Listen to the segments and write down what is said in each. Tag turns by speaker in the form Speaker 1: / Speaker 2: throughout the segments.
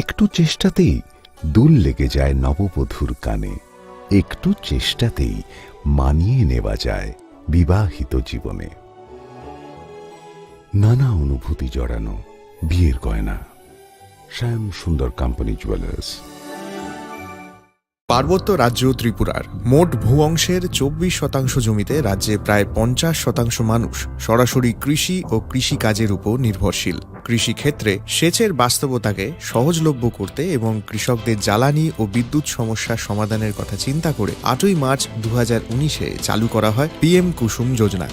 Speaker 1: একটু চেষ্টাতেই দুল লেগে যায় নববধূর কানে, একটু চেষ্টাতেই মানিয়ে নেওয়া যায় বিবাহিত জীবনে। নানা অনুভূতি জড়ানো বিয়ের গয়না। শ্যাম সুন্দর কোম্পানি জুয়েলার্স।
Speaker 2: পার্বত্য রাজ্য ত্রিপুরার মোট ভূ অংশের 24% জমিতে রাজ্যে প্রায় 50% মানুষ সরাসরি কৃষি ও কৃষিকাজের উপর নির্ভরশীল। কৃষিক্ষেত্রে সেচের বাস্তবতাকে সহজলভ্য করতে এবং কৃষকদের জ্বালানি ও বিদ্যুৎ সমস্যার সমাধানের কথা চিন্তা করে 8ই মার্চ 2019-এ চালু করা হয় PM কুসুম যোজনা,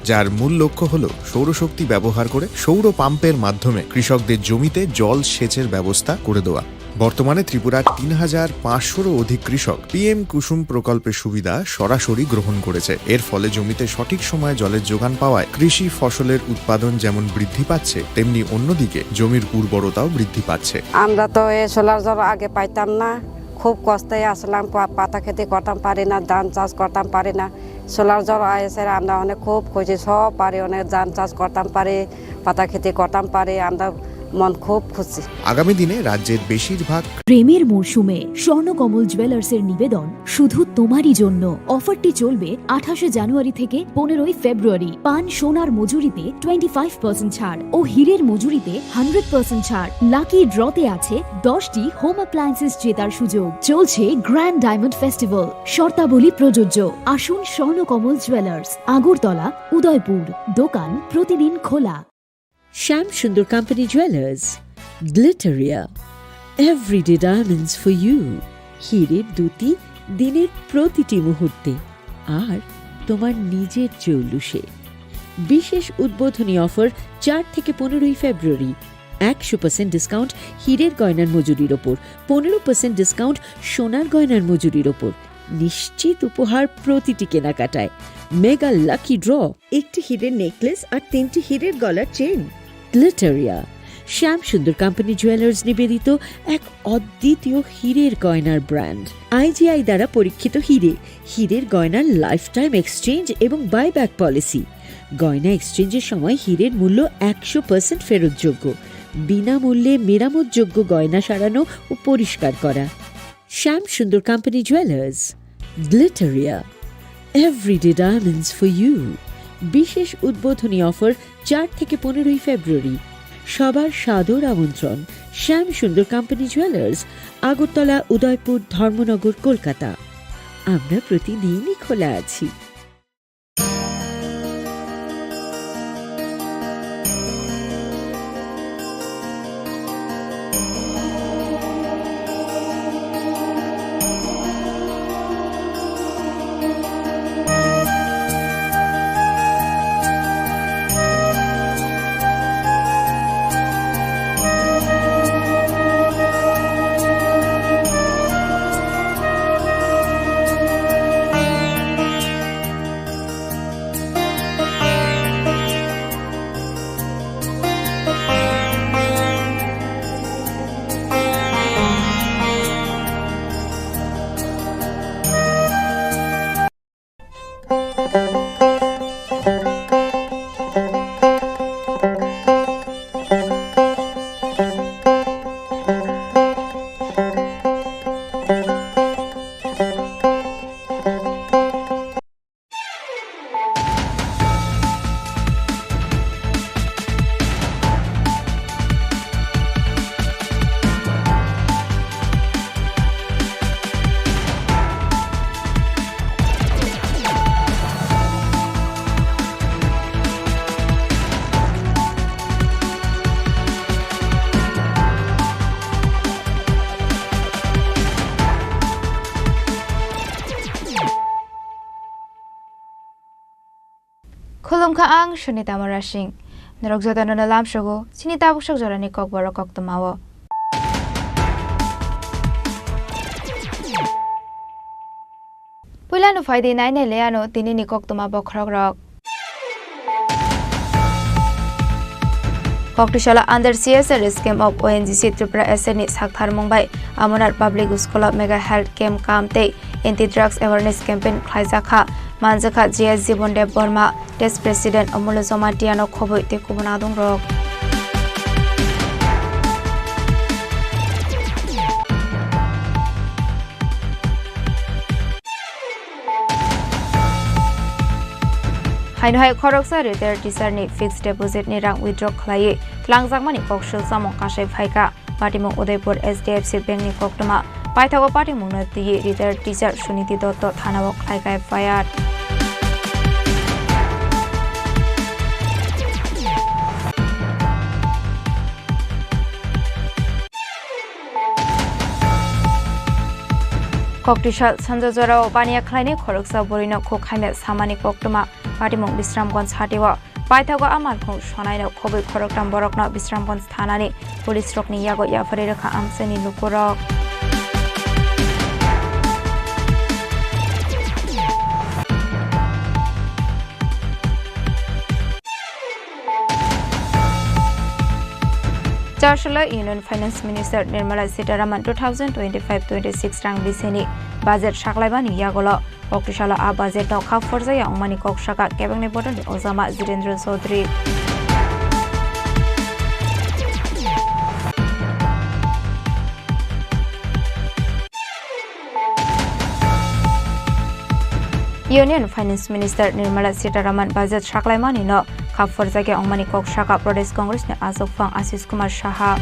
Speaker 2: যার মূল লক্ষ্য হল সৌরশক্তি ব্যবহার করে সৌর পাম্পের মাধ্যমে কৃষকদের জমিতে জল সেচের ব্যবস্থা করে দেওয়া। বর্তমানে ত্রিপুরার 3500-রও অধিক কৃষক PM কুসুম প্রকল্পের সুবিধা সরাসরি গ্রহণ করেছে। এর ফলে জমিতে সঠিক সময়ে জলের যোগান পাওয়ায় কৃষি ফসলের উৎপাদন যেমন বৃদ্ধি পাচ্ছে, তেমনি অন্যদিকে জমির উর্বরতাও বৃদ্ধি পাচ্ছে।
Speaker 3: আমরা তো এই সোলার জল আগে পাইতাম না, খুব কষ্টে আসলাম, পাতা খেতে করতাম পারি না, ধান চাষ করতাম পারি না। সোলার জল এসে আমরা অনেক খুব খুশি, সব পারি, অনেক ধান চাষ করতাম পারি, পাতা খেতে করতাম পারি, আমরা মন খুব খুশি।
Speaker 2: আগামী দিনে রাজ্যের বেশিরভাগ
Speaker 4: প্রেমের মরশুমে স্বর্ণকমল জুয়েলার্সের নিবেদন শুধু তোমারই জন্য। অফারটি চলবে 28 জানুয়ারি থেকে 15 ফেব্রুয়ারি। পান সোনার মজুরিতে 25% ছাড় ও হীরের মজুরিতে 100% ছাড়। লাকি ড্রতে আছে 10টি হোম অ্যাপ্লায়েন্সেস জেতার সুযোগ। চলছে গ্র্যান্ড ডায়মন্ড ফেস্টিভ্যাল, শর্তাবলী প্রযোজ্য। আসুন স্বর্ণকমল জুয়েলার্স, আগরতলা, উদয়পুর। দোকান প্রতিদিন খোলা।
Speaker 5: Sham Sundar Company Jewelers, Glitteria, everyday diamonds for you. হীরের দুটি দিনের প্রতিটি মুহূর্তে আর তোমার নিজের জৌলুসে। বিশেষ উদ্বোধনী অফার 4 থেকে 15 ফেব্রুয়ারি। 100% ডিসকাউন্ট হীরের গয়নার মজুরির ওপর, 15% ডিসকাউন্ট সোনার গয়নার মজুরির ওপর। নিশ্চিত উপহার প্রতিটি কেনাকাটায়। মেগা লাকি ড্র, একটি হীরের নেকলেস আর 3টি হীরের গলার চেন। গ্লিটারিয়া, শ্যাম সুন্দর কোম্পানি জুয়েলার্স নিবেদিত এক অদ্বিতীয় হীরের গয়নার ব্র্যান্ড। IGI দ্বারা পরীক্ষিত হিরে, হীরের গয়নার লাইফ টাইম এক্সচেঞ্জ এবং বাইব্যাক পলিসি। গয়না এক্সচেঞ্জের সময় হীরের মূল্য 100% ফেরতযোগ্য। বিনামূল্যে মেরামতযোগ্য গয়না সারানো ও পরিষ্কার করা। Shyam Sundar company jewellers, Glitteria, everyday diamonds for you. বিশেষ উদ্বোধনী অফার 4 থেকে 15 ফেব্রুয়ারি। সবার সাদর আমন্ত্রণ। শ্যাম সুন্দর কোম্পানি জুয়েলার্স, আগরতলা, উদয়পুর, ধর্মনগর, কলকাতা। আমরা প্রতিদিনই খোলা আছি।
Speaker 6: Khulumkha ang Shunita Marashing. Narogzota na nalam shogo, sinitapok siya zora ni Kokborok tumawo. Pula no Friday night na leano tini ni Kok tumabok rok. Koktishala under CSR scheme of ONGC Tripura SNI Sakhar Mumbai Amonar Public School Mega Health Camp Kamte Anti-Drugs Awareness Campaign Khaizakha Manjaka GS Zibonde Burma Test President Omulozoma Diano Khoboi te Kubonadong Rok Hainhai Khoroksa retired teacher ni fixed deposit ni rang withdraw khlai tlangjangmani kokshil samong kasai phaika Patimong Udaipur SDFC Bank ni koktama paithago Patimong na ti retired teacher Suniti Dotto thanao khlai kai FIR Koktishal Sanjajorao Bania Kleine Khoroksa Borino Kokhaime Samani Koktoma Patimong Bisramganj Hatiwa Paithago Amalkhong Shonaino Khobai Khoroktam Borokna Bisramganj Thanani Police Rokni Yago Yafari Rekha Amseni Lukurok Charshala Union Finance Minister Nirmala Sitaraman 2025-26 rang biseni budget shaklaibani yagolo Koktishala a budget no kha forjaya ongmani kokshaka kebangni bodoni Ozama Zirendra Chaudhary Union Finance Minister Nirmala Sitaraman budget shaklaimani no Forjage Ongmani Kokshaka Pradesh Congress ne Azokfang Ashish Kumar Shaha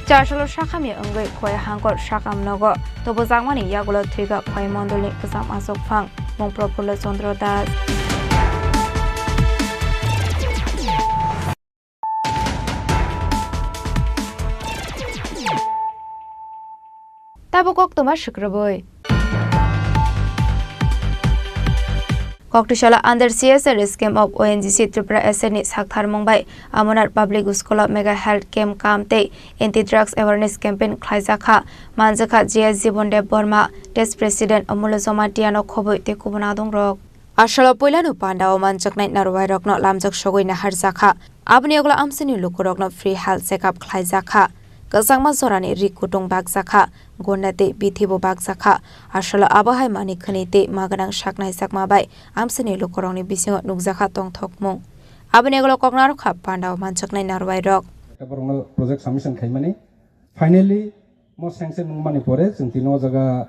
Speaker 6: Charshalo Shakami Ungai Koi Hangor Shakam Nogo Tobozangmani Yagulo Triga Koi Mondoli Kusam Azokfang Mong Propula Sondro Das Tabukok Toma Shukraboy Koktishala under CSR scheme of ONGC Tripura SNI Sakthar Mumbai Amonar Public School of Mega Health Camp Kamte Anti-Drugs Awareness Campaign Khlaizakha Manjaka GS Jibonde Burma Test President Amulazoma Diano Khoboi Te Kubunadong Rok Ashalo Poilanu Pandao Manjaknai Narwai Rokno Lamjak Shogoi Nahar Zakha Abni Ogla Amsini Lukurokno Free Health Checkup Khlaizakha Kasangma Zorani Rikutung Bagzakha Gondate Bithibo Bagzakha Ashalo Abahai Mani Khanite Maganang Shaknai Sakmabai Amsini Lukurongni Bisingo Nugzakha Tong Thokmung Abnegolo Koknar Kha Pandao Manchaknai Narwai Rok
Speaker 7: project submission khaimani finally mo sanction mani pore jintino jaga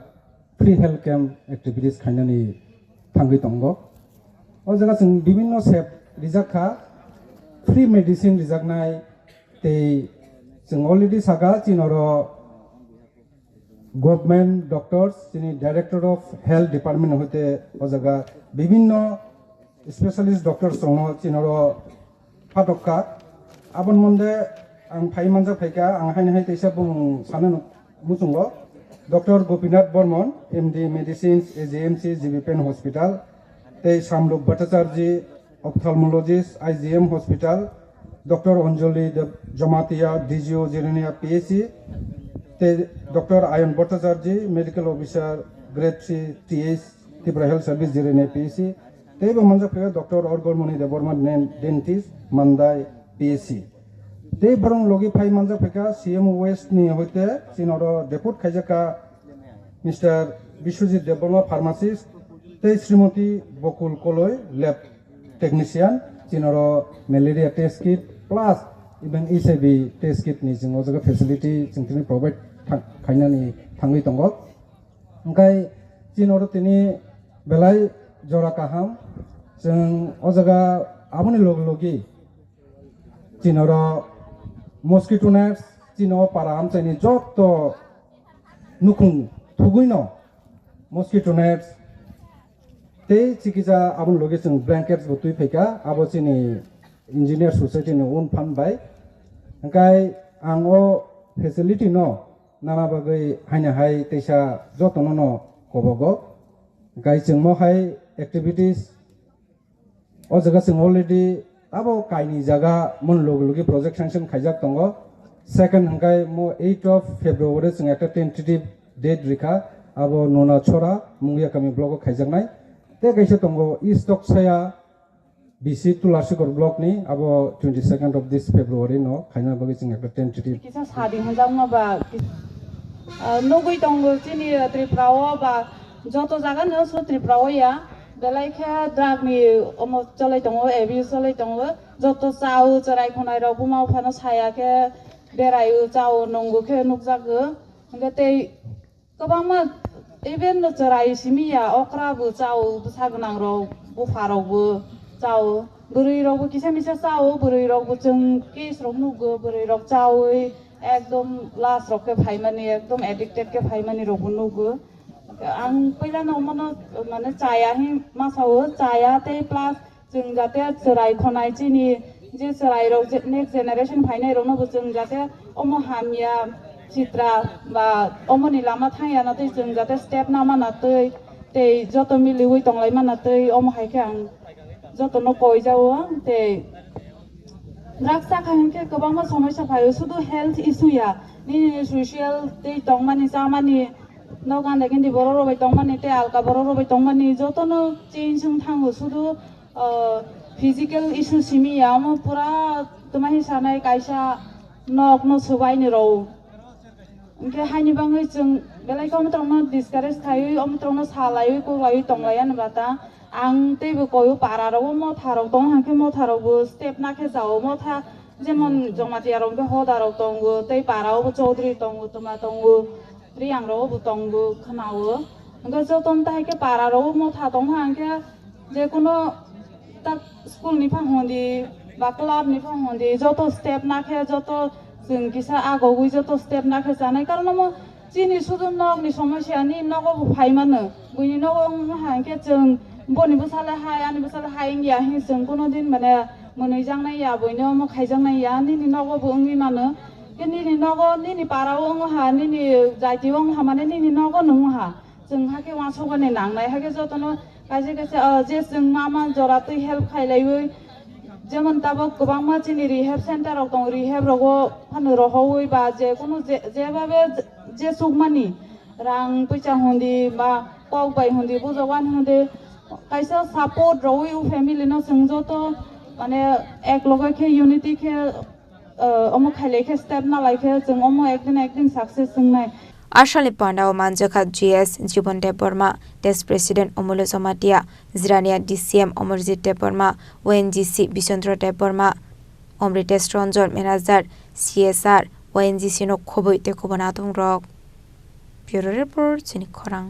Speaker 7: free health camp activities khainani thangui tongo o jaga jing bibinno sep rijakha free medicine rijaknai te jing already saga chinoro government doctors chini director of health department hote o jaga bibinno specialist doctors songo chinoro phatokka abon monde ang phaimanja phaika ang hainhai teisa bung sanan musungo Dr. Gopinath Bormon MD Medicines AGMC GBPN Hospital te Samluk Bhattacharya Ophthalmologist IGM Hospital Dr. Anjali Jamatia DGO Jirania PSC te Dr. Ayan Bhattacharya Medical Officer Grade 3 TS Tripura Health Service Jirania PSC te manja phaika Dr. Orgormoni Deborman Dentist Mandai PSC They bring logi pai manja peka CM West ni hoite sinoro deput khaijaka Mr. Bishwajit Deborma pharmacist te Srimati Bokul Koloi lab technician sinoro malaria test kit plus even HIV test kit ni jingo jaga facility jingtini provide khainani thangui tongo angkai sinoro tini belai jora kaham jeng o jaga aboni logi sinoro mosquito nets chino para amchani jotto nukung thuguino mosquito nets te chikisa abun location blankets botui pheka abo chini engineer society ni own fund by angkai ango facility no nana bagai haina hai teisa jotto no kobogo gai chingmo hai activities o jaga sing already abo kaini jaga mon logi project sanction khaijak tongo second hangkai mo 8 of February sing ekta tentative date rikha abo nona chora mungya kami blog khaijak nai te kaise tongo stock saya BC Tularsikor block ni abo 22nd of this February no khaina bagi sing ekta tentative
Speaker 8: kisa sadi hanjang ma ba nogoi tongo chini Tripura ba joto jaga no so Tripura ya Belai kaya drug ni almost chalai tongo, abuse chalai tongo. Joto chau charai khonai rok bumau phano saya ke बेरायो जावो नंगौखे नुजागो ओमफ्राय दै गोबां मा even नोजोराय सिमिया अक्राबो जावो सागोनांराव बुफारावबो जावो बोरैरावबो किसा मिसा जावो बोरैरावबो जों केसराव नुगो बोरैराव जावै एकदम लास्ट रखे भाइमानि एकदम एडिक्टेड के भाइमानि रावबो नुगो आं पहिला नमनो माने चायाहि मासावो चायाते प्लास जों जाते सोराय खनाय चिनि जे सोरायराव नेक्स्ट जेनेरेशन फाइनाय रावनोबो जों जाते अमो हामिया चित्रा बा अमोनि लामा थाया नाथाय जों जाते स्टेप नामा नातै ते जत मिलिवै तंलाय मानातै अमो हायखे आं जत न कय जावो ते ड्राग्स जाखांखे गोबां मा समस्या फायो शुद्ध हेल्थ इशुया नि सोशल ते तंमानि जामानि नगान किन्दी बर' रबाय तंमानि ते आलका बर' रबाय तंमानि जतनो चेंज थाङो शुद्ध फिजिकल इशु सिमिया म पुरा तमाहि सानाय कायसा नक न सोबायनि राव ओंखे हायनि बाङै जों बेलायखौ अमत्रंनो डिसकारेज थायो अमत्रंनो सालायो गलायो तंलाया नबाता आं तेबो कयो पाराराव मथाराव दं हांखे मथारावबो स्टेप नाखे जावो मथा जेमन जमातियाराव के हदाराव दंगो तै पारावबो चौधरी दंगो तमा दंगो रियांरावबो दंगो खनावो ओंखे जतन ताहेके पाराराव मथा दं हांखे जेकुनो ता स्कुल नि फांहदि बा क्लाब नि फांहदि जत स्टेप नाखे जत जों किसा आगौगै जत स्टेप नाखे जानाय कारण म चिनि सुदु नगनि समस्या नि नगबो फाइमानो बुइनि नग हांखे जों बनिबो साले हाय आनिबो साले हाय या हि जों कोनो दिन माने मोनै जांनाय या बयनो म खायजांनाय या निनि नगबो ओंनि मानो के निनि नग निनि पाराव ओं हा निनि जायति ओं हा माने निनि नग नों हा जों हाके वासोगने नांनाय हाके जतनो काजे काजे जे जों मा जरातै हेल्प खायलायबै जेमन ताबो गोबां मा चिनि रिहेब सेन्टाराव दं रिहेब रगो फानो रहौै बा जे कोनो जेबाबे जे सुगमानि रां पैसा हंदी बा कक बाय हंदी बुजवान हंदी कैसा सपोर्ट रवै उ फैमिली न संजो तो माने एक लगे के यूनिटी के अमो खाइले के स्टेप ना लाइके जों अमो एक दिन सक्सेस जोंनाय
Speaker 6: आशाली पांडाव मानजखा जीएस जीवन देबबर्मा देश president Amulya Jamatia Jirania DCM Amarjit Debbarma ONGC Bichandra Debbarma Amritesh Ranjan manager CSR ONGC नो खबै ते खबना दं रक ब्यूरो रिपोर्ट चिनी खरां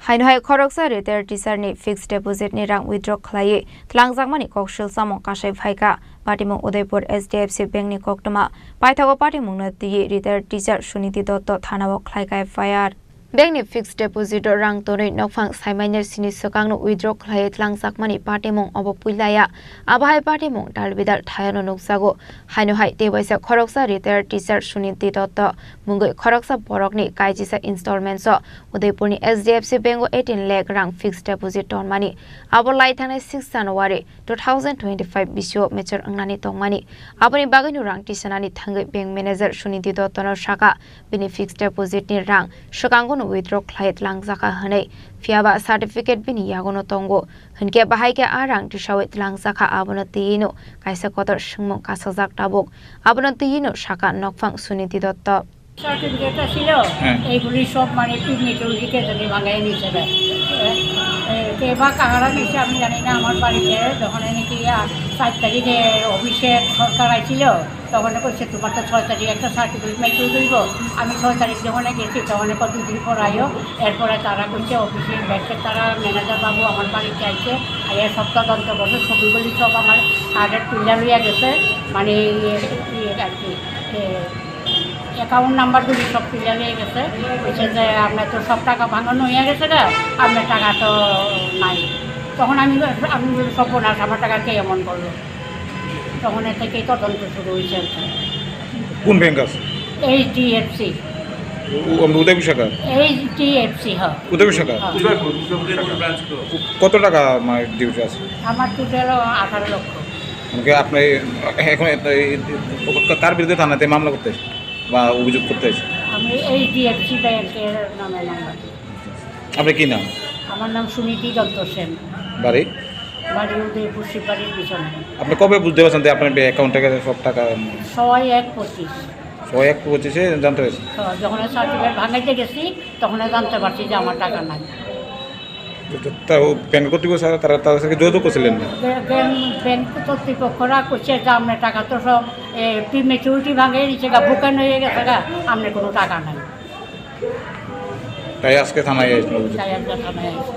Speaker 6: हाइनहाय खरकसा रिटायार्ड टीचार नि फिक्स्ड डिपोजिट नि रां विथड्र खालायै tlangjakmani kokshil samong kasai phaika patimung udaipur HDFC bank ni koktoma paithago patimung na ti retired teacher Suniti Dotto thanao khlaika FIR bank ni fixed deposit rang tonoi nokphang saimainer sini sokangno withdraw khlai tlangjakmani patimung obo puilaya abahai patimung dalbidal thayano noksago hainohai tebaisa khoroksa retired teacher Suniti Dotto mungoi khoroksa borokni kaijisa installment so udaipur ni HDFC bank 18 lakh rang fixed deposit ton mani abolai thane 6 January 2025 bisyo mature angnani tongmani aboni bagani rang tisanani thangai bank manager Suniti Dotto no shaka bini fixed deposit ni rang shokango withdraw khlait langjaka hanai fiaba certificate bini yagono tongo hunke bahaike arang tisawit langjaka abono tino kaisa kotor singmong kasajak tabuk abono tino shaka nokphang Suniti Dotto
Speaker 9: certificate ছিল এইগুলি সব মানে পিকনিকের দিকে যদি ভাঙাই নিচ্ছে কে বা কাহারা নিচ্ছে আমি জানি না আমার বাড়িতে যখন নাকি 4 তারিখে অফিসে সরকার আইছিল তখন কইছে তোমার তো 6 তারিখে একটা সার্টিফিকেট মেট্রো দিব আমি 6 তারিখ যখন গেছি তখন কতদিন পর আইও এরপরে তারা কইছে অফিসে ব্যাংকের তারা ম্যানেজার বাবু আমার বাড়িতে আইছে আইয়া সব তদন্ত করছে ছবিগুলি সব আমার কার্ডের তুলে লইয়া গেছে মানে আর কি অ্যাকাউন্ট নাম্বারগুলি সব তুলে নিয়ে গেছে বলছে যে আপনার তো সব টাকা ভাঙানো হয়ে গেছে না আপনার টাকা তো নাই তখন আমি সব বোনাস আমার টাকা কে এমন করলো তখন এর থেকেই তদন্ত শুরু হয়েছে আর কি
Speaker 10: কোন ব্যাংক আছে
Speaker 9: HDFC
Speaker 10: উদয়পুর শাখা
Speaker 9: HDFC হ্যাঁ
Speaker 10: উদয়পুর শাখা কত টাকা আমার ডিউটি আছে
Speaker 9: আমার টোটাল 18 লক্ষ
Speaker 10: আপনি এখন তার বিরুদ্ধে থানাতে মামলা করতে বা অভিযোগ করতে হয়েছে
Speaker 9: আমি HDFC ব্যাংকের নামে নাম্বার
Speaker 10: আপনার কি নাম
Speaker 9: আমার নাম সুনীতি দত্ত সেন
Speaker 10: বাড়ি
Speaker 9: উদয়পুর শিববাড়ির পিছনে
Speaker 10: আপনি কবে বুঝতে পারছেন যে আপনার অ্যাকাউন্ট থেকে সব টাকা
Speaker 9: 1/1/25
Speaker 10: জানতে পেরেছি
Speaker 9: যখন সার্টিফিকেট ভাঙাইতে গেছি তখন জানতে পারছি যে আমার টাকা নাই
Speaker 10: তাও ব্যাংক কর্তৃপক্ষ তারা তাদের সাথে যোগাযোগ করছিলেন না?
Speaker 9: ব্যাংক কর্তৃপক্ষরা করছে যে আপনার টাকা তো সব প্রিমেচুরিটি ভাঙে নিচে গা বুকান হয়ে গেছে গা, আপনার কোনো টাকা নাই,
Speaker 10: তাই আজকে থানায় আসলো।
Speaker 9: তাই একটা থানায় আসছে।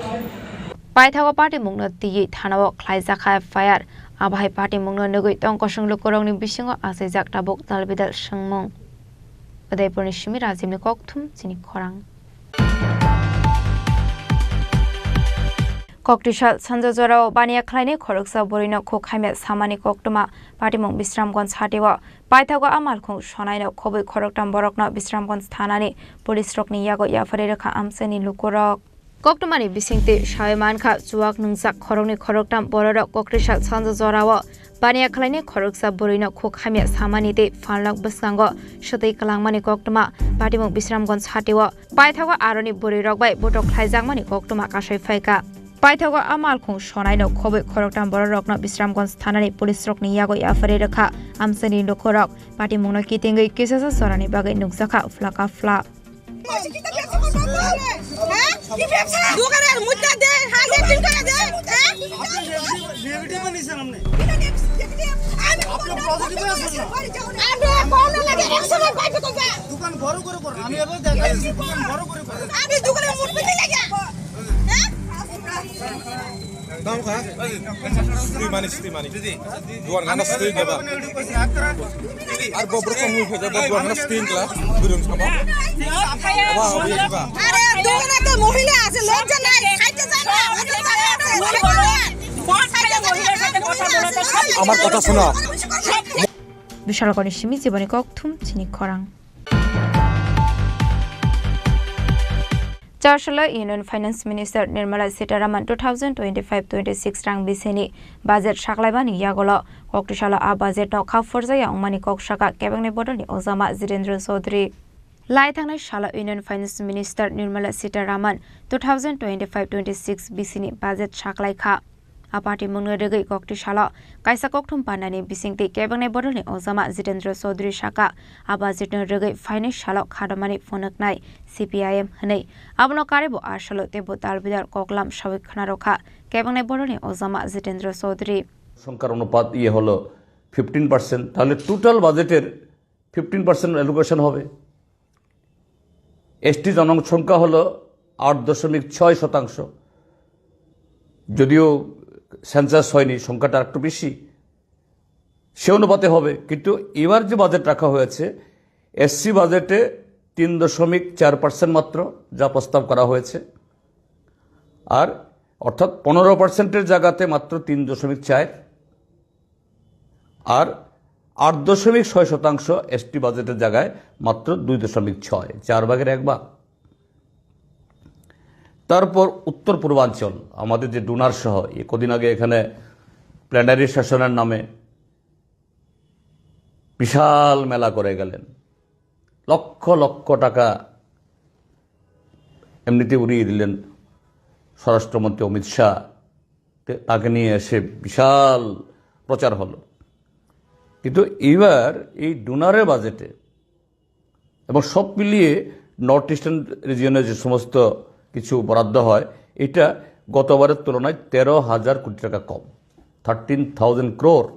Speaker 6: পাইথাগো পার্টি মুংনো তিyi থানাও খ্লাইজাখা এফআইআর আবাहाय पार्टी मुंगनो नगै तंकसं लोकरंनि बिसिङाव आसायजाक दाबक दालबेदाल सोंमं उदयपुरनि सिमी राजिमनि ककथुम चिनि खरां ककटिसाल सानजाजराव बानिया ख्लायनि खरकसा बरिनो खखाइमे सामानि ककटुमा पार्टीमुं बिश्रामगंज हाटिवा पाइथागो आमालखुं सनायनो खबै खरकटाम बरकनो बिश्रामगंज थानानि पुलिस रकनि यागो याफारि रेखा आमसेनि लुकरक ककटुमानि बिसिंति सायमानखा जुवाक नंजाक खरकनि खरकटाम बररक ककटिसाल सानजाजराव बानिया ख्लायनि खरकसा बरिनो खखाइमे सामानि दे फानलक बसगांगो सतै कलांगमानि ककटुमा पार्टीमुं बिश्रामगंज हाटिवा पाइथागो आरनि बरिरक बाय बटक ख्लायजाकमानि ककटुमा कासै फायका पाइथागो आमालखुं सनायनो खबै खरकटाम बररकनो बिश्रामगंज थानानि पुलिस रकनि यागो याफारि रेखा आमसेनि लुकरक पार्टी मुंनो कितिंगै केसासा सरानि बागै नुकजाखा फ्लाका फ्ला
Speaker 11: दाम का स्त्री मानी दुआर गाना स्त्री देबा आर गोबर को मुख है दुआर गाना स्त्री क्ला गुरुम साबा वाह होबा
Speaker 12: अरे दोगना तो महिला আছে লজ্জা নাই খাইতে জানা
Speaker 11: আমার কথা শোনা
Speaker 6: বিশালগড়ের সিমি জীবনী ককথুম চিনি খরাং चारशल union finance minister Nirmala Sitharaman 2025-26 रां बिसेनि बाजेट साग्लायबानि यागल ककटिसाल आ बाजेट न खाफरजाया अंमानि ककसाका केबिनेट बदलनि अजामा जितेन्द्र चौधरी लाई थांनाय साल union finance minister Nirmala Sitharaman 2025-26 बिसेनि बाजेट साग्लायखा आ पार्टी मुंनो रेगै ककटिसाल कायसा ककथुम पानानि बिसिंति केबिनेट बदलनि अजामा जितेन्द्र चौधरी साका आ बाजेटनो रेगै फाइनेंस साल खादमानि फनकनाय सीपीआईएम हनै आबनो कारेबो आसलो तेबो तालबिदार ककलाम सबिखना रखा केबिनेट बदलनि अजामा जितेन्द्र चौधरी
Speaker 13: সংখ্যার অনুপাত হলো 15%, তাহলে টোটাল বাজেটের 15% অ্যালোকেশন হবে। এসটি জনসংখ্যা হলো 8.6%, যদিও সেন্সাস হয়নি, সংখ্যাটা একটু বেশি, সে অনুপাতে হবে। কিন্তু এবার যে বাজেট রাখা হয়েছে এসসি বাজেটে 3.4% মাত্র যা প্রস্তাব করা হয়েছে, আর অর্থাৎ 15%-এর জায়গাতে মাত্র 3.4, আর 8.6% এসটি বাজেটের জায়গায় মাত্র 2.6, 4 ভাগের 1 ভাগ। তারপর উত্তর পূর্বাঞ্চল আমাদের যে ডোনার সহ কদিন আগে এখানে প্ল্যানারি সেশনের নামে বিশাল মেলা করে গেলেন, লক্ষ লক্ষ টাকা এমনিতে উড়িয়ে দিলেন স্বরাষ্ট্রমন্ত্রী অমিত শাহ, তাকে নিয়ে এসে বিশাল প্রচার হলো। কিন্তু এবার এই ডোনারের বাজেটে এবং সব মিলিয়ে নর্থ ইস্টার্ন রিজিয়নে যে সমস্ত কিছু বরাদ্দ হয়, এটা গতবারের তুলনায় 13,000 কোটি টাকা কম, 13,000 crore।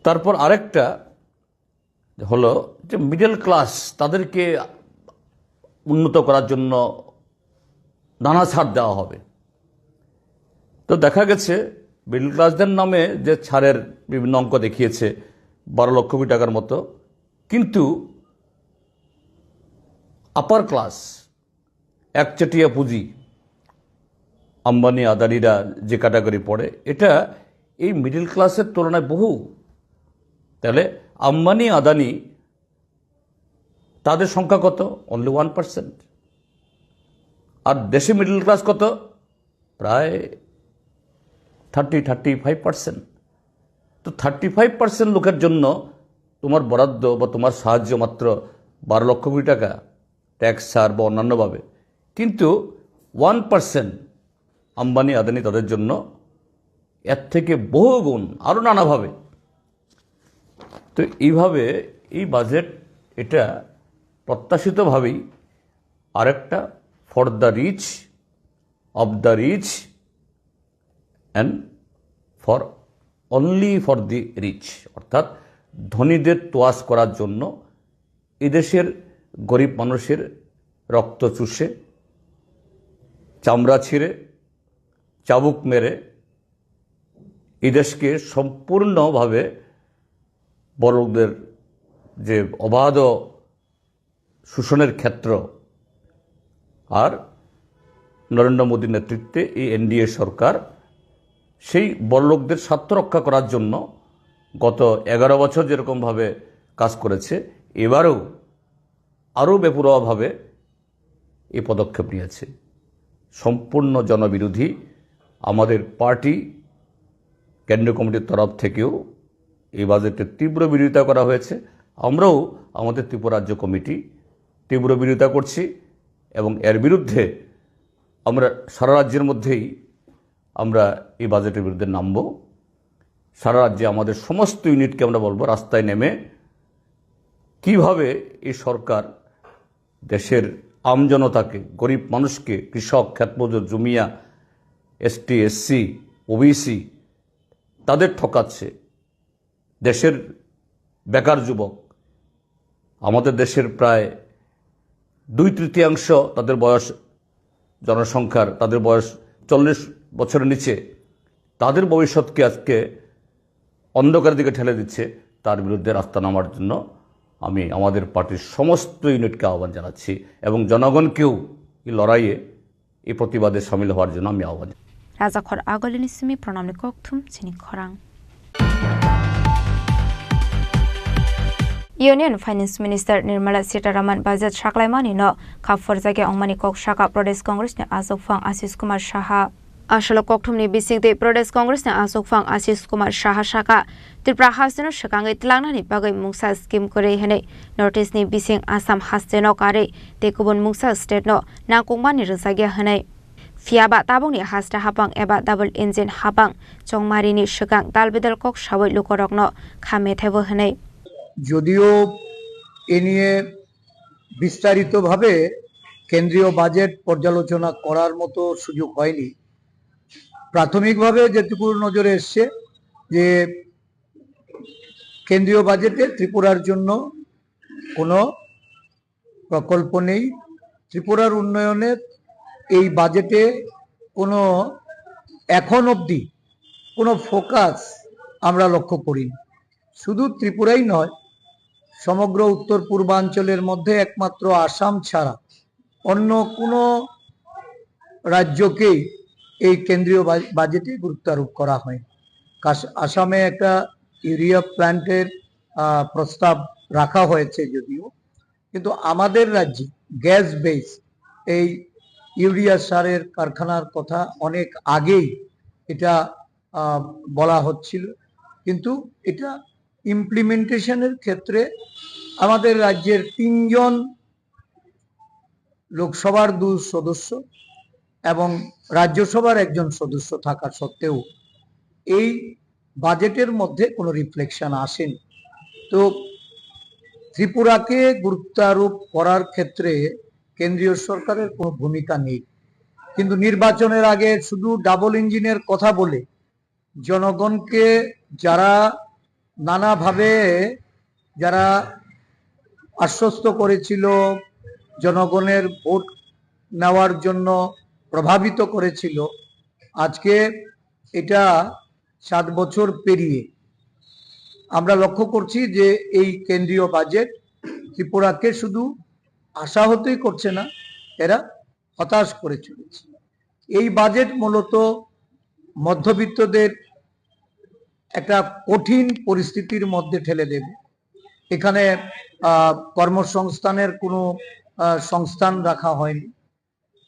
Speaker 13: তারপর আরেকটা হলো যে মিডল ক্লাস, তাদেরকে উন্নত করার জন্য নানা ছাড় দেওয়া হবে। তো দেখা গেছে মিডল ক্লাসদের নামে যে ছাড়ের বিভিন্ন অঙ্ক দেখিয়েছে 12 লক্ষ কোটি টাকার মতো, কিন্তু আপার ক্লাস একচেটিয়া পুঁজি আম্বানি আদানিরা যে ক্যাটাগরি পড়ে, এটা এই মিডল ক্লাসের তুলনায় বহু। তাহলে আম্বানি আদানি তাদের সংখ্যা কত? অনলি 1%। আর দেশে মিডল ক্লাস কত? প্রায় 35%। তো 35% লোকের জন্য তোমার বরাদ্দ বা তোমার সাহায্য মাত্র 12 লক্ষ কোটি টাকা ট্যাক্স ছাড় বা অন্যান্যভাবে, কিন্তু 1% আম্বানি আদানি তাদের জন্য এর থেকে বহু গুণ আরও নানাভাবে। তো এইভাবে এই বাজেট এটা প্রত্যাশিতভাবেই আরেকটা for the rich of the rich and for only for the rich, অর্থাৎ ধনীদের তোয়াজ করার জন্য এদেশের গরিব মানুষের রক্ত চুষে, চামড়া ছিঁড়ে, চাবুক মেরে এদেশকে সম্পূর্ণভাবে বড়লোকদের যে অবাধ শোষণের ক্ষেত্র, আর নরেন্দ্র মোদীর নেতৃত্বে এই এনডিএ সরকার সেই বড়লোকদের স্বার্থ রক্ষা করার জন্য গত 11 বছর যেরকমভাবে কাজ করেছে, এবারেও আরও বেপরোয়াভাবে এই পদক্ষেপ নিয়েছে। সম্পূর্ণ জনবিরোধী। আমাদের পার্টি কেন্দ্রীয় কমিটির তরফ থেকেও এই বাজেটের তীব্র বিরোধিতা করা হয়েছে। আমরাও আমাদের ত্রিপুরা রাজ্য কমিটি তীব্র বিরোধিতা করছি এবং এর বিরুদ্ধে আমরা সারা রাজ্যের মধ্যেই আমরা এই বাজেটের বিরুদ্ধে নামব। সারা রাজ্যে আমাদের সমস্ত ইউনিটকে আমরা বলবো রাস্তায় নেমে কিভাবে এই সরকার দেশের আমজনতাকে, গরিব মানুষকে, কৃষক, ক্ষেতমজুর, জমিয়া, এসটি, এসসি, ওবিসি তাদের ঠকাচ্ছে। দেশের বেকার যুবক, আমাদের দেশের প্রায় 2/3 তাদের বয়স, জনসংখ্যার তাদের বয়স 40 বছরের নিচে, তাদের ভবিষ্যৎকে আজকে অন্ধকারের দিকে ঠেলে দিচ্ছে। তার বিরুদ্ধে রাস্তা নামার জন্য আমি আমাদের পার্টির সমস্ত ইউনিটকে আহ্বান জানাচ্ছি এবং জনগণকেও এই লড়াইয়ে, এই প্রতিবাদে সামিল হওয়ার জন্য আমি আহ্বান জানাচ্ছি।
Speaker 6: রাজাখর আগলিনি সিমি প্রণামনি ককথুম চিনি খরাং। Union finance minister Nirmala Sitharaman budget সাকলাইমানি ন খাফর জায়গা অংমানি কক শাখা প্রদেশ কংগ্রেসনি আজকফাং আশিস কুমার সাহা আসলে ককথুমনি বিসিংতে প্রদেশ কংগ্রেসনি আজকফাং আশিস কুমার সাহা শাখা ত্রিপুরা হাস্তেন সকাঙ্গै ত্লাংনানি বাগै মুংसा स्किम करे हनै नर्थ ईस्टनि बिसिं आसाम हास्तेन कारै ते गुबुन मुंसा स्टेट न नांगकमानि रोजागिया हनै फियाबा ताबंनि हास्ता हाबां एबा डाबल इन्जिन हाबां चंमारिनि सकां दालबेदाल कक सावै लुकरकन खामेथाइबो हनै।
Speaker 14: যদিও এ নিয়ে বিস্তারিতভাবে কেন্দ্রীয় বাজেট পর্যালোচনা করার মতো সুযোগ হয়নি, প্রাথমিকভাবে যেটুকু নজরে এসছে যে কেন্দ্রীয় বাজেটে ত্রিপুরার জন্য কোনো প্রকল্প নেই। ত্রিপুরার উন্নয়নের এই বাজেটে কোনো এখন অবধি কোনো ফোকাস আমরা লক্ষ্য করিনি। শুধু ত্রিপুরাই নয়, সমগ্র উত্তর পূর্বাঞ্চলের মধ্যে একমাত্র আসাম ছাড়া অন্য কোনো রাজ্যকেই এই কেন্দ্রীয় বাজেটে গুরুত্ব আরোপ করা হয়। আসামে একটা ইউরিয়া প্ল্যান্টের প্রস্তাব রাখা হয়েছে যদিও, কিন্তু আমাদের রাজ্যে গ্যাস বেস এই ইউরিয়া সারের কারখানার কথা অনেক আগেই এটা বলা হচ্ছিল, কিন্তু এটা ইমপ্লিমেন্টেশনের ক্ষেত্রে আমাদের রাজ্যের 3 জন লোকসভার 2 সদস্য এবং রাজ্যসভার 1 জন সদস্য থাকা সত্ত্বেও এই বাজেটের মধ্যে কোনো রিফ্লেকশন আসেনি। তো ত্রিপুরাকে গুরুত্ব আরোপ করার ক্ষেত্রে কেন্দ্রীয় সরকারের কোনো ভূমিকা নেই, কিন্তু নির্বাচনের আগে শুধু ডাবল ইঞ্জিনের কথা বলে জনগণকে যারা নানাভাবে যারা আশ্বস্ত করেছিল, জনগণের ভোট নেওয়ার জন্য প্রভাবিত করেছিল, আজকে এটা 7 বছর পেরিয়ে আমরা লক্ষ্য করছি যে এই কেন্দ্রীয় বাজেট ত্রিপুরাকে শুধু আশাহতই করছে না, এরা হতাশ করে চলেছে। এই বাজেট মূলত মধ্যবিত্তদের একটা কঠিন পরিস্থিতির মধ্যে ঠেলে দেবে। এখানে কর্মসংস্থানের কোনো সংস্থান রাখা হয়নি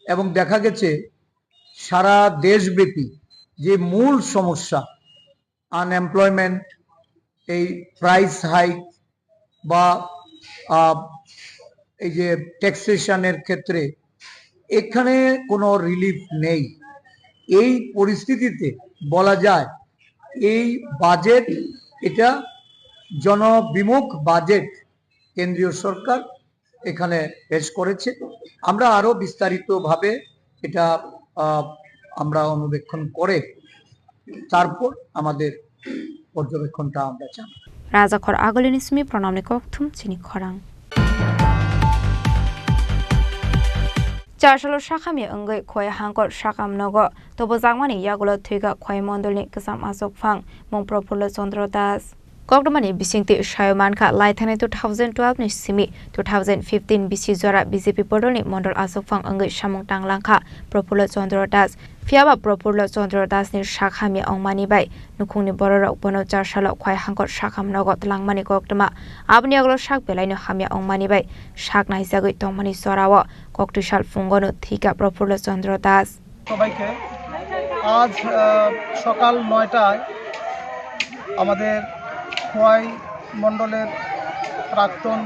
Speaker 14: এবং দেখা গেছে সারা দেশব্যাপী যে মূল সমস্যা আনএমপ্লয়মেন্ট, এই প্রাইস হাইক বা এই যে ট্যাক্সেশনের ক্ষেত্রে এখানে কোনো রিলিফ নেই। এই পরিস্থিতিতে বলা যায় এই বাজেট এটা জনবিমুখ বাজেট কেন্দ্রীয় সরকার এখানে পেশ করেছে। আমরা আরো বিস্তারিতভাবে এটা আমরা অনুবেক্ষণ করে তারপর আমাদের পর্যবেক্ষণটা আমরা চাই।
Speaker 6: Rajakhor agolini sumi pranamni kokthum Chini Khorang. Charshalo shakami angoi khoi hangkor shakam nogo tobo jangmani yagulo thuiga khoi mondolni ksam asok phang mong Professor Chandra Das. Kokdomani bisingti shayomankha laithane 2012 ni simi 2015 bisi jora BJP podolni mondol asok phang angoi samung tanglangkha Professor Chandra Das. Fiaba Professor Chandra Das ni shakhami ongmani bai nukhungni bororok bono charshalo khoi hangkor shakam nogo tlangmani kokdoma abni aglo shak belaino hamya ongmani bai shak naisagoi tongmani sorawo koktushal fungono thika Professor Chandra Das.
Speaker 7: সবাইকে আজ সকাল 9টায় আমাদের খোয়াই মণ্ডলের প্রাক্তন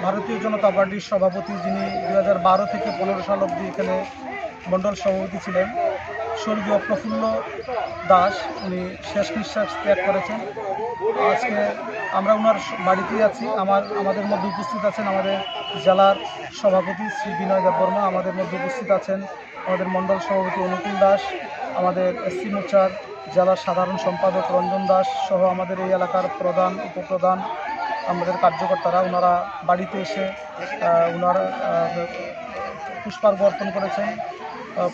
Speaker 7: ভারতীয় জনতা পার্টির সভাপতি, যিনি 2012 থেকে 15 সাল অবধি এখানে মণ্ডল সভাপতি ছিলেন, স্বর্গীয় প্রফুল্ল দাস, উনি শেষ নিঃশ্বাস ত্যাগ করেছেন। আজকে আমরা ওনার বাড়িতেই আছি। আমাদের মধ্যে উপস্থিত আছেন আমাদের জেলার সভাপতি শ্রী বিনয় দেববর্মা, আমাদের মধ্যে উপস্থিত আছেন আমাদের মণ্ডল সভাপতি অনুকূল দাস, আমাদের এসসি মোর্চার জেলার সাধারণ সম্পাদক রঞ্জন দাস সহ আমাদের এই এলাকার প্রধান উপপ্রধান আমাদের কার্যকর্তারা। ওনারা বাড়িতে এসে ওনারা পুষ্পার্ঘ্য অর্পণ করেছেন,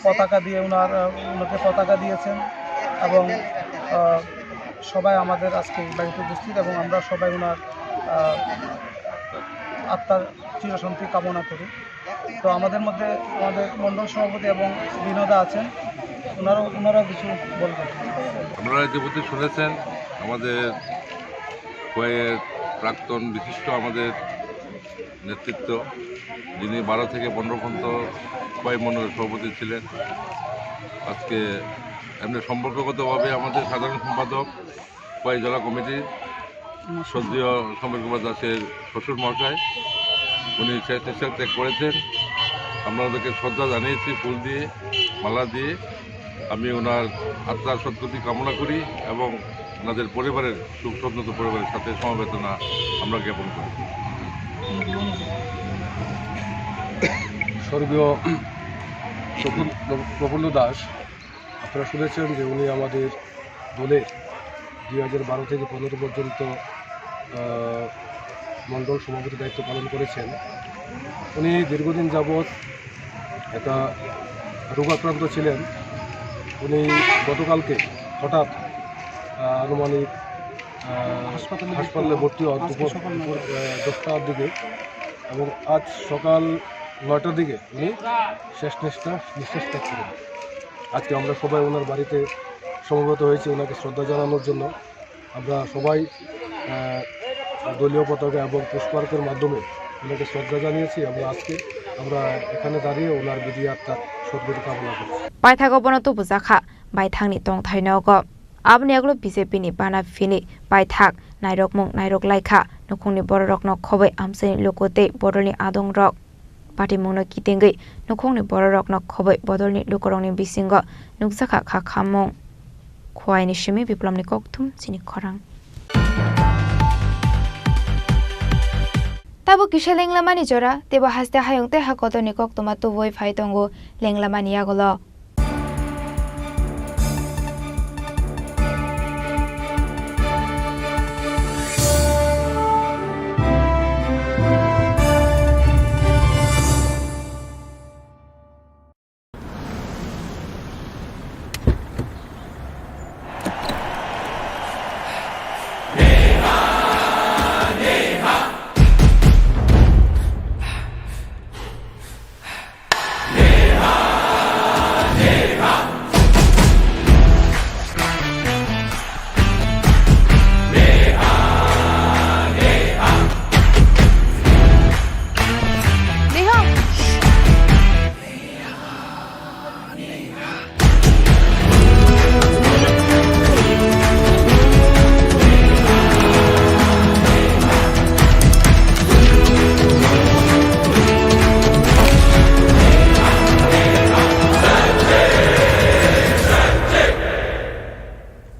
Speaker 7: পতাকা দিয়ে ওনাকে পতাকা দিয়েছেন এবং সবাই আমাদের আজকে বাড়িতে উপস্থিত এবং আমরা সবাই ওনার আত্মার চিরশান্তি কামনা করি। তো আমাদের মধ্যে আমাদের মণ্ডল সভাপতি এবং বিনোদা আছেন, ওনারাও কিছু বলবেন।
Speaker 11: আপনারা ইতিমধ্যে শুনেছেন আমাদের খোয়াইয়ের প্রাক্তন বিশিষ্ট আমাদের নেতৃত্ব, যিনি 12 থেকে 15 পর্যন্ত খোয়াই মণ্ডলের সভাপতি ছিলেন। আজকে এমনি সম্পর্কগতভাবে আমাদের সাধারণ সম্পাদক খোয়াই জেলা কমিটির সদ্যীয় সমীর কুমার দাসের শ্বশুর মহাশয়, উনি শেষ নিঃশ্বাস ত্যাগ করেছেন। আমরা ওদেরকে শ্রদ্ধা জানিয়েছি ফুল দিয়ে, মালা দিয়ে। আমি ওনার আত্মার সদ্গতি কামনা করি এবং ওনাদের পরিবারের সুখ সন্তুষ্ট পরিবারের সাথে সমবেদনা আমরা জ্ঞাপন করি।
Speaker 15: স্বর্গীয় প্রফুল্ল দাস, আপনারা শুনেছেন যে উনি আমাদের দলের 2012 থেকে 15 পর্যন্ত মণ্ডল সভাপতি দায়িত্ব পালন করেছেন। উনি দীর্ঘদিন যাবৎ একটা রোগাক্রান্ত ছিলেন। উনি গতকালকে হঠাৎ আনুমানিক হাসপাতালে ভর্তি হন দুপুর 10টার দিকে এবং আজ সকাল 9টার দিকে উনি শেষ নিঃশ্বাস ত্যাগ করেন। আজকে আমরা সবাই ওনার বাড়িতে সমবেত হয়েছি ওনাকে শ্রদ্ধা জানানোর জন্য। আমরা সবাই দলীয় পতাকা এবং পুষ্পার্ঘের মাধ্যমে ওনাকে শ্রদ্ধা জানিয়েছি এবং আজকে আমরা এখানে দাঁড়িয়ে ওনার বিধি আত্মার সদ্গতি কামনা করি।
Speaker 6: বাইথাগো বনতো বুজাখা বাইথাংনি তংথাইনগো abni aglo BJP ni bana fini baithak nairok mung nairok laikha nukhungni bororok no khobai amsani lokote bodolni adong rok party mungno kitengei nukhungni bororok no khobai bodolni lokorongni bisingo nukjaka kha khamung khwaini shimi biplomni kokthum Chini Khorang. Tabo kisha lenglamani jora tebo haste hayongte hakotoni koktoma tuboi phaitongo lenglamani agolo.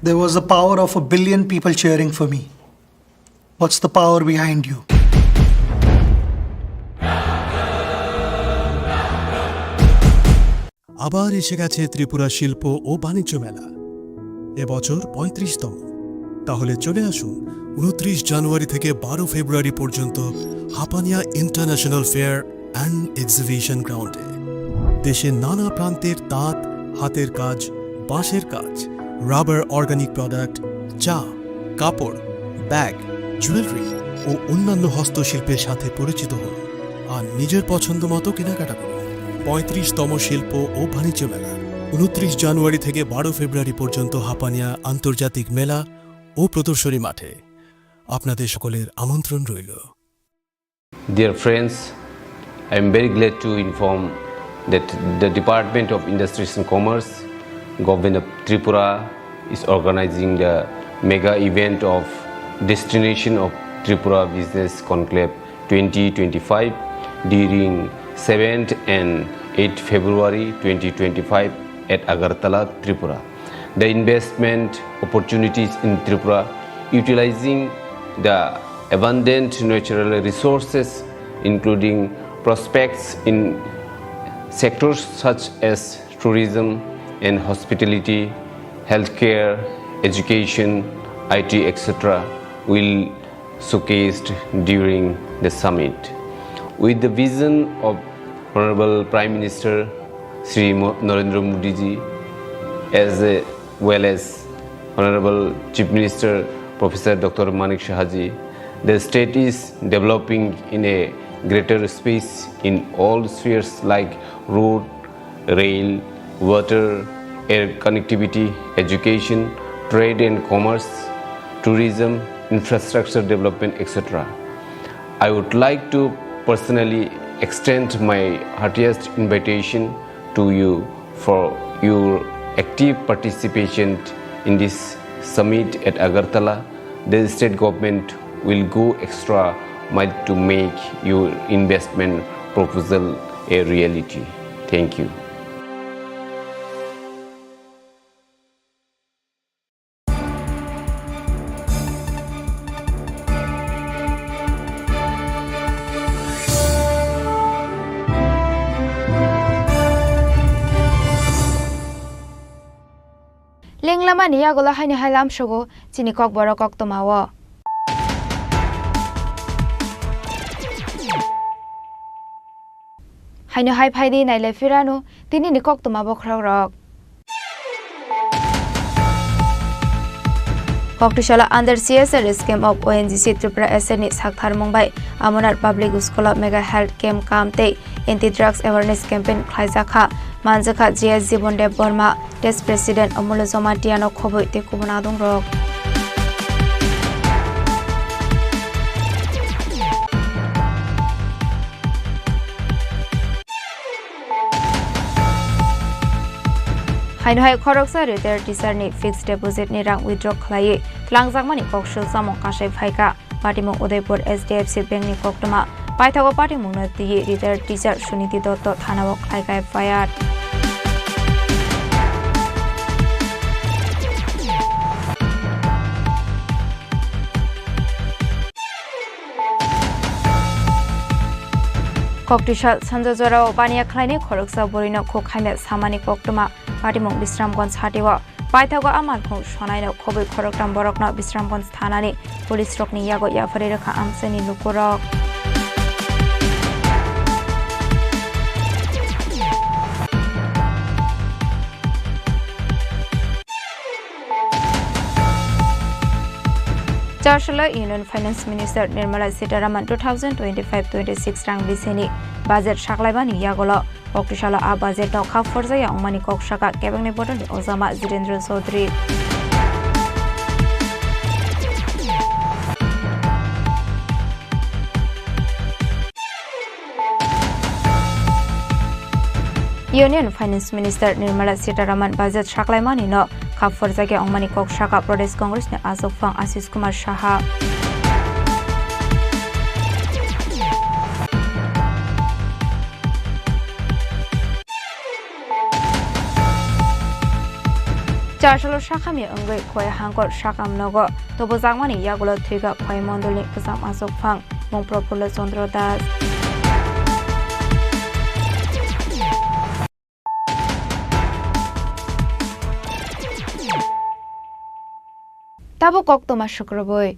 Speaker 16: There was the power of 1 billion people cheering for me. What's the power behind you?
Speaker 17: আবার এসে গেছে ত্রিপুরা শিল্প ও বাণিজ্য মেলা, এবছর 35তম। তাহলে চলে আসুন 29 জানুয়ারি থেকে 12 ফেব্রুয়ারি পর্যন্ত Hapania international fair and exhibition গ্রাউন্ডে। দেশের নানা প্রান্তের তাঁত, হাতের কাজ, বাঁশের কাজ, রাবার অর্গানিক প্রোডাক্ট, চা, কাপড়, ব্যাগ, জুয়েলারি ও অন্যান্য হস্তশিল্পের সাথে পরিচিত হন আর নিজের পছন্দ মতো কেনাকাটা করুন। 35তম শিল্প ও বাণিজ্য মেলা 29 জানুয়ারি থেকে 12 ফেব্রুয়ারি পর্যন্ত হাপানিয়া আন্তর্জাতিক মেলা ও প্রদর্শনী মাঠে। আপনাদের সকলের আমন্ত্রণ রইল।
Speaker 18: Dear friends, I am very glad to inform that the Department of Industries and Commerce, Government of Tripura is organizing the mega event of Destination of Tripura Business Conclave 2025 during 7th and 8th February 2025 at Agartala, Tripura. The investment opportunities in Tripura, utilizing the abundant natural resources, including prospects in sectors such as tourism and hospitality, healthcare, education, IT, etc., will showcased during the summit. With the vision of Honorable Prime Minister Sri Narendra Modi ji, as well as Honorable Chief Minister Professor Dr. Manik Shahaji, the state is developing in a greater space in all spheres like road, rail, water, air connectivity, education, trade and commerce, tourism, infrastructure development, etc. I would like to personally extend my heartiest invitation to you for your active participation in this summit at Agartala. The state government will go extra mile to make your investment proposal a reality. Thank you.
Speaker 6: Lenglama niya gola haini hailam shogo chini Kokborok oktomawo. Haino hai phaidi naile firanu tini ni koktomabo khrogrok. Koktishala under CSR scheme of ONGC Tripura SNI Sakthar Mumbai Amonar Public School of Mega Health Camp Kamte Anti-Drugs Awareness Campaign Khlaizakha Manjaka GS Jibonde Burma Test President Amul Zomatiano Khoboi te Kubunadung Rok. Haino hai khoroksa retired teacher ni fixed deposit ni rang withdraw khlai tlangjangmani kokshil samong kasai phaika Patimong Udaipur SDFC Bank ni koktoma paithago Patimong na ti retired teacher Suniti Dotto thanao khlai kai FIR. Koktisha Sanjajorao Bania Kleine Khoroksa Borino Kokhaime Samani Koktoma Patimong Bisramganj Hatiwa Paithago Amalkhong Shonaino Khoboi Khoroktam Borokna Bisramganj Thanani Police Rokni Yago Yafari Rekha Amseni Lukurok. Charshala Union Finance Minister Nirmala Sitaraman 2025-26 rang biseni budget shaklaibani yagolo Koktishala a budget no kha forjaya ongmani kokshaka kebangni bodoni Ozama Zirendra Chaudhary. Union Finance Minister Nirmala Sitaraman budget shaklaimani no Forjage Ongmani Kokshaka Pradesh Congress ne Azokfang Ashish Kumar Shaha. Charshalo Shakami Ungwe Koi Hangor Shakam Nogo Tobozangmani Yagulo Thiga Koi Mondoli Kusam Azokfang Mong Propula Sondro Das. Tabo কক্তমা শুক্রবই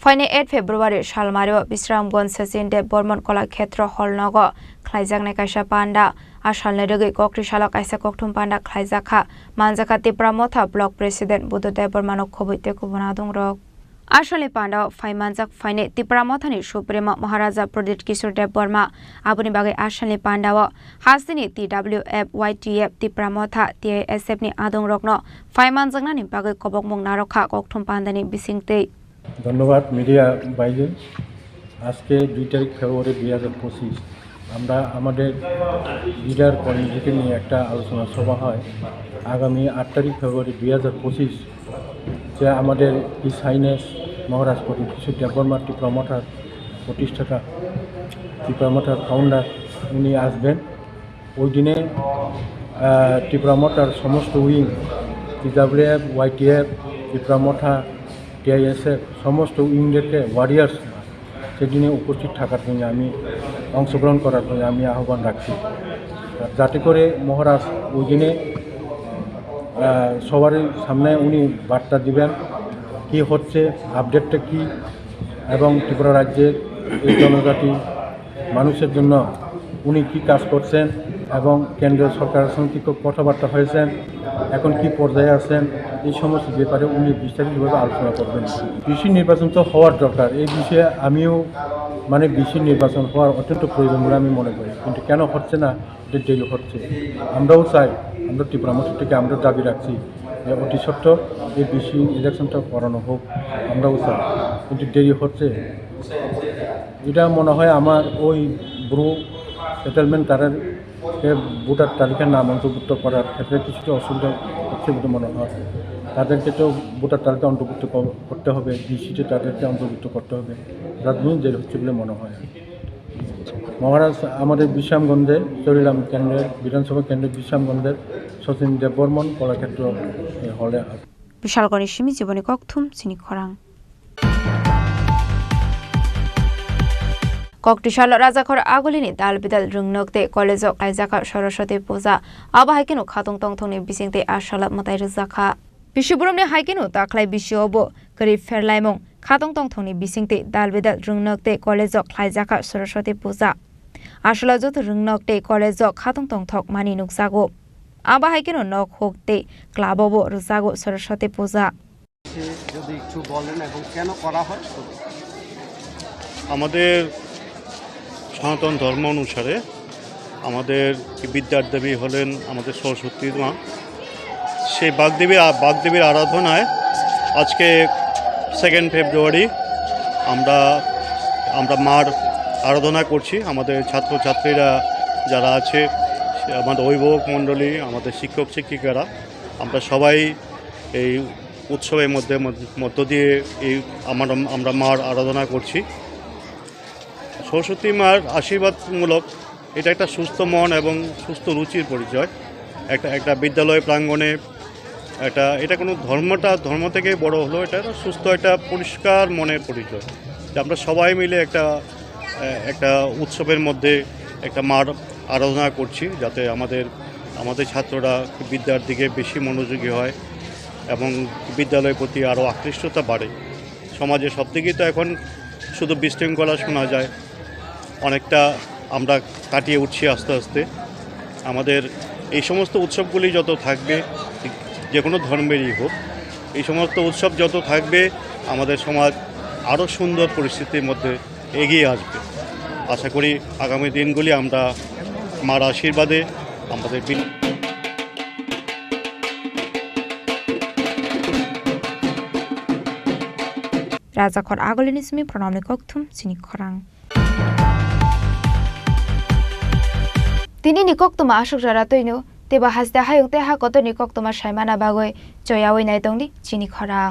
Speaker 6: ফাইনে 8 February সালমারিও Bishramganj Sachin Dev Barman Kalakshetra হলনগ খ্লাইজাকনাই কাইসা panda আসালনে রগৈ কক্রিশালা কাইসা ককথুম panda খ্লাইজাখা মানজাখা Tripura Motha block president Buddhadeb বর্মানক খবইতে কুবনা দংরক আসলে পান্ডা ফাইমানজাক ফাইনে Tripura মথানি supremo মহারাজা প্রদীপ কিশোর দেব বর্মা আবুনি বাগে আসলে পান্ডাও Hasini TWF YTF Tripura মথা TISF ni আদংরকনো ফাইমানজাকনানি বাগে কবকমুং নারখা ককথুম পান্ডানি বিসিংতে
Speaker 19: ধন্যবাদ media বাইরে আজকে 2 তারিখ ফেব্রুয়ারি 2025 আমরা আমাদের লিডার কমিটিকে নিয়ে একটা আলোচনা সভা হয় আগামী 8 তারিখ ফেব্রুয়ারি 2025 যে আমাদের হিজ হাইনেস মহারাজ প্রদীপ কিশোর দেব বর্মা ত্রিপুরা মঠার প্রতিষ্ঠাতা ত্রিপুরা মঠার ফাউন্ডার উনি আসবেন ওই দিনে ত্রিপুরা মঠার সমস্ত উইং TWF YTF ত্রিপুরা মঠা TISF সমস্ত উইংদেরকে ওয়ারিয়ার্স সেদিনে উপস্থিত থাকার জন্য আমি অংশগ্রহণ করার জন্য আমি আহ্বান রাখছি যাতে করে মহারাজ ওই দিনে সবার সামনে উনি বার্তা দিবেন কি হচ্ছে আপডেটটা কি এবং ত্রিপুরা রাজ্যের এই জনজাতি মানুষের জন্য উনি কি কাজ করছেন এবং কেন্দ্রীয় সরকারের সঙ্গে কী কথাবার্তা হয়েছেন এখন কি পর্যায়ে আছেন এই সমস্ত ব্যাপারে উনি বিস্তারিতভাবে আলোচনা করবেন কৃষি নির্বাচন তো হওয়ার দরকার এই বিষয়ে আমিও কৃষি নির্বাচন হওয়ার অত্যন্ত প্রয়োজন বলে আমি মনে করি কিন্তু কেন হচ্ছে না এটা দেরি হচ্ছে আমরাও চাই আমরা ত্রিপুরা মঠ থেকে আমরা দাবি রাখছি যে অতি সত্ত্বর এই কৃষি ইলেকশনটা করানো হোক আমরাও চাই কিন্তু দেরি হচ্ছে এটা মনে হয় আমার ওই ব্রু সেটেলমেন্ট তাদের ভোটার তালিকার নাম অন্তর্ভুক্ত করার ক্ষেত্রে কিছুটা অসুবিধা হচ্ছে বলে মনে হয় তাদেরকে তো ভোটার তালিকা অন্তর্ভুক্ত করতে হবে ডিসিতে তাদেরকে অন্তর্ভুক্ত করতে হবে রাজনীতি দেরি হচ্ছে বলে মনে হয় মহারাজ আমাদের বিশ্রামগঞ্জে চরিলাম কেন্দ্রের বিধানসভা কেন্দ্রের বিশ্রামগঞ্জের সচিন দেব বর্মন কলাক্ষেত্র হলে
Speaker 6: বিশালগড়ি সিমি জীবনী ককথুম চিনি খরাং ককটিশাল রাজাখর আগলিনি দাল বিদাল রুংনকতে কলেজ আইজাখা সরস্বতী পূজা আবা হাইকেনো খাতং তংথংনি বিসিংতে আশালা মতাই রজাখা বিশ্ববুরমনি হাইকেনো তাখলাই বিশ্বব করি ফেরলাইমং খাতং তংথংনি বিসিংতে দাল বিদাল রুংনকতে কলেজ খাইজাখা সরস্বতী পূজা আশলা যত রুংনকতে কলেজ খাতং তংথক মানি নুকসাগো আবা হাইকেনো নক হোকতে ক্লাবব রজাগো সরস্বতী পূজা
Speaker 20: যদি একটু বলেন এবং কেন করা হয়
Speaker 21: আমাদের সনাতন ধর্ম অনুসারে আমাদের বিদ্যার দেবী হলেন আমাদের সরস্বতী মা সেই বাগদেবীর আরাধনায় আজকে 2 ফেব্রুয়ারি আমরা মার আরাধনা করছি আমাদের ছাত্রছাত্রীরা যারা আছে আমাদের অভিভাবক মণ্ডলী আমাদের শিক্ষক শিক্ষিকারা আমরা সবাই এই উৎসবের মধ্য দিয়ে আমরা মার আরাধনা করছি সরস্বতী মার আশীর্বাদমূলক এটা একটা সুস্থ মন এবং সুস্থ রুচির পরিচয় একটা বিদ্যালয় প্রাঙ্গণে এটা কোনো ধর্ম থেকে বড় হলো এটা সুস্থ একটা পরিষ্কার মনের পরিচয় যে আমরা সবাই মিলে একটা উৎসবের মধ্যে একটা মার আরাধনা করছি যাতে আমাদের ছাত্ররা বিদ্যার দিকে বেশি মনোযোগী হয় এবং বিদ্যালয়ের প্রতি আরও আকৃষ্টতা বাড়ে সমাজে সব দিকেই তো এখন শুধু বিশৃঙ্খলা শোনা যায় অনেকটা আমরা কাটিয়ে উঠছি আস্তে আস্তে আমাদের এই সমস্ত উৎসবগুলি যত থাকবে যে কোনো ধর্মেরই হোক এই সমস্ত উৎসব যত থাকবে আমাদের সমাজ আরও সুন্দর পরিস্থিতির মধ্যে এগিয়ে আসবে আশা করি আগামী দিনগুলি আমরা মার আশীর্বাদে আমাদের
Speaker 6: রাজাখর আগলিনিসমি প্রণামনি ককথুম চিনি খরাং তিনি নিকক্তমা আশুক যারা তৈনো তেবা হাসদা হায়ুং তেহা কত নিকক্তমা সাইমানা বাগৈ জয়াওই নাইতংনি চিনি খরাং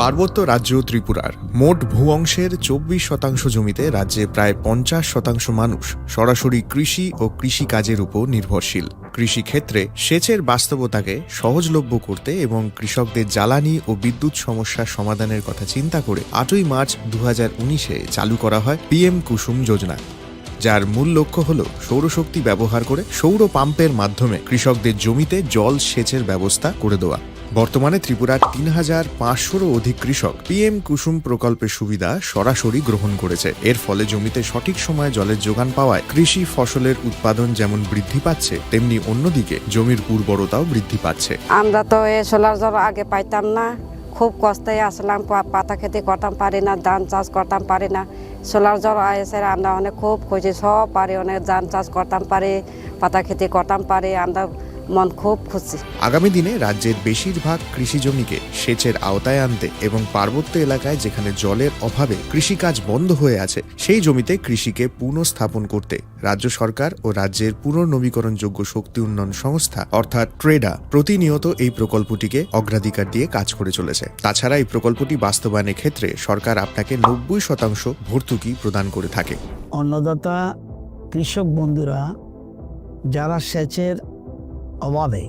Speaker 2: পার্বত্য রাজ্য ত্রিপুরার মোট ভূ অংশের 24% জমিতে রাজ্যে প্রায় 50% মানুষ সরাসরি কৃষি ও কৃষিকাজের উপর নির্ভরশীল। কৃষিক্ষেত্রে সেচের বাস্তবতাকে সহজলভ্য করতে এবং কৃষকদের জ্বালানি ও বিদ্যুৎ সমস্যার সমাধানের কথা চিন্তা করে 8ই মার্চ 2019-এ চালু করা হয় PM কুসুম যোজনা, যার মূল লক্ষ্য হল সৌরশক্তি ব্যবহার করে সৌর পাম্পের মাধ্যমে কৃষকদের জমিতে জল সেচের ব্যবস্থা করে দেওয়া। বর্তমানে ত্রিপুরার 3500-রও অধিক কৃষক PM কুসুম প্রকল্পের সুবিধা সরাসরি গ্রহণ করেছে। এর ফলে জমিতে সঠিক সময়ে জলের যোগান পাওয়ায় কৃষি ফসলের উৎপাদন যেমন বৃদ্ধি পাচ্ছে, তেমনি অন্যদিকে জমির উর্বরতাও বৃদ্ধি পাচ্ছে।
Speaker 3: আমরা তো এই সোলার জল আগে পাইতাম না, খুব কষ্টে আসলাম, পাতা খেতে করতাম পারি না, ধান চাষ করতাম পারি না। সোলার জল এসে আমরা অনেক খুব খুশি, সব পারি, অনেক ধান চাষ করতাম পারি, পাতা খেতে করতাম পারি, আমরা মন খুব খুশি।
Speaker 2: আগামী দিনে রাজ্যের বেশিরভাগ কৃষি জমিকে সেচের আওতায় আনতে এবং পার্বত্য এলাকায় যেখানে জলের অভাবে কৃষিকাজ বন্ধ হয়ে আছে, সেই জমিতে কৃষিকে পুনঃস্থাপন করতে রাজ্য সরকার ও রাজ্যের পুনর্নবীকরণযোগ্য শক্তি উন্নয়ন সংস্থা অর্থাৎ ট্রেডা প্রতিনিয়ত এই প্রকল্পটিকে অগ্রাধিকার দিয়ে কাজ করে চলেছে। তাছাড়া এই প্রকল্পটি বাস্তবায়নের ক্ষেত্রে সরকার আপনাকে 90% ভর্তুকি প্রদান করে থাকে।
Speaker 1: অন্নদাতা কৃষক বন্ধুরা যারা সেচের অভাবে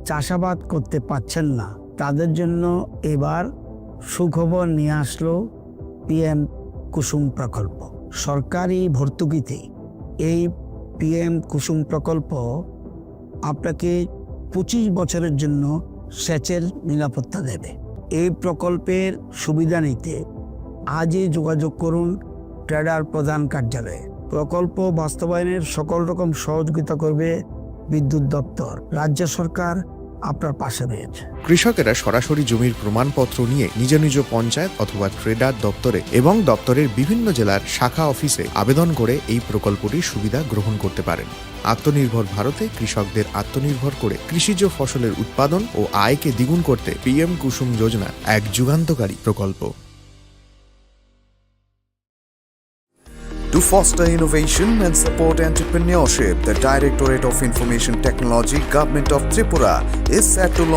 Speaker 1: চাষাবাদ করতে পারছেন না, তাদের জন্য এবার সুখবর নিয়ে আসলো PM কুসুম প্রকল্প। সরকারি ভর্তুকিতে এই PM কুসুম প্রকল্প আপনাকে 25 বছরের জন্য সেচের নিরাপত্তা দেবে। এই প্রকল্পের সুবিধা নিতে আজই যোগাযোগ করুন ট্রেডার প্রধান কার্যালয়ে। প্রকল্প বাস্তবায়নের সকল রকম সহযোগিতা করবে বিদ্যুৎ দপ্তর। রাজ্য সরকার আপনার পাশে রয়েছে।
Speaker 2: কৃষকেরা সরাসরি জমির প্রমাণপত্র নিয়ে নিজ নিজ পঞ্চায়েত অথবা ট্রেডার দপ্তরে এবং দপ্তরের বিভিন্ন জেলার শাখা অফিসে আবেদন করে এই প্রকল্পটির সুবিধা গ্রহণ করতে পারেন। আত্মনির্ভর ভারতে কৃষকদের আত্মনির্ভর করে কৃষিজ ফসলের উৎপাদন ও আয়কে দ্বিগুণ করতে PM কুসুম যোজনা এক যুগান্তকারী প্রকল্প।
Speaker 22: To foster innovation and support entrepreneurship, the Directorate of Information Technology, Government of Tripura is set to launch